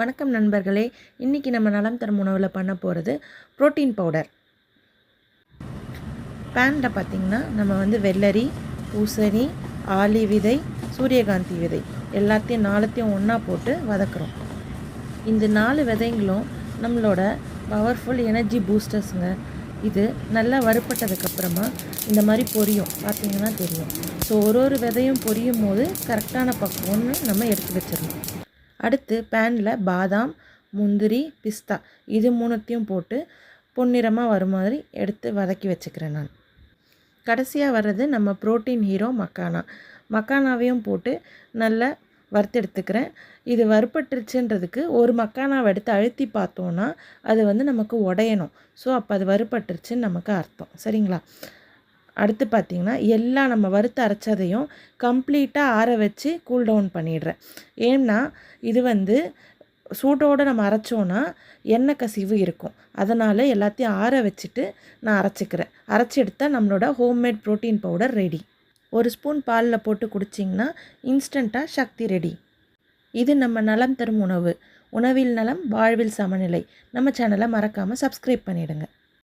வணக்கம் நண்பர்களே, இன்றைக்கி நம்ம நலம் தரும் உணவில் பண்ண போகிறது புரோட்டீன் பவுடர். பேனில் பார்த்திங்கன்னா நம்ம வெள்ளரி, பூசணி, ஆளி விதை, சூரியகாந்தி விதை எல்லாத்தையும் நாலுத்தையும் ஒன்றா போட்டு வதக்குறோம். இந்த 4 விதைங்களும் நம்மளோட பவர்ஃபுல் எனர்ஜி பூஸ்டர்ஸுங்க. இது நல்லா வறுப்பட்டதுக்கப்புறமா இந்த மாதிரி பொரியும், பார்த்திங்கன்னா தெரியும். ஸோ ஒரு விதையும் பொரியும் போது கரெக்டான பக்குவம்னு நம்ம எடுத்து வச்சிடணும். அடுத்து பேனில் பாதாம், முந்திரி, பிஸ்தா இது 3த்தையும் போட்டு பொன்னிறமாக வரும் மாதிரி எடுத்து வதக்கி வச்சுக்கிறேன் நான். கடைசியாக வர்றது நம்ம புரோட்டீன் ஹீரோ மக்கானாவையும் போட்டு நல்லா வறுத்து எடுத்துக்கிறேன். இது வறுப்பட்டுருச்சுன்றதுக்கு ஒரு மக்கானாவை எடுத்து அழுத்தி பார்த்தோன்னா அது நமக்கு உடையணும். ஸோ அப்போ அது வறுப்பட்டுருச்சுன்னு நமக்கு அர்த்தம். சரிங்களா? அடுத்து பார்த்திங்கன்னா எல்லாம் நம்ம வறுத்து அரைச்சதையும் கம்ப்ளீட்டாக ஆற வச்சு கூல் டவுன் பண்ணிடுறேன். ஏன்னா இது சூட்டோடு நம்ம அரைச்சோன்னா எண்ணெய் கசிவு இருக்கும். அதனால் எல்லாத்தையும் ஆற வச்சுட்டு நான் அரைச்சி எடுத்தால் நம்மளோட homemade protein powder ready. 1 spoon பாலில் போட்டு குடிச்சிங்கன்னா இன்ஸ்டண்ட்டாக சக்தி ரெடி. இது நம்ம நலம் தரும் உணவு. உணவில் நலம், வாழ்வில் சமநிலை. நம்ம சேனலை மறக்காமல் சப்ஸ்கிரைப் பண்ணிவிடுங்க.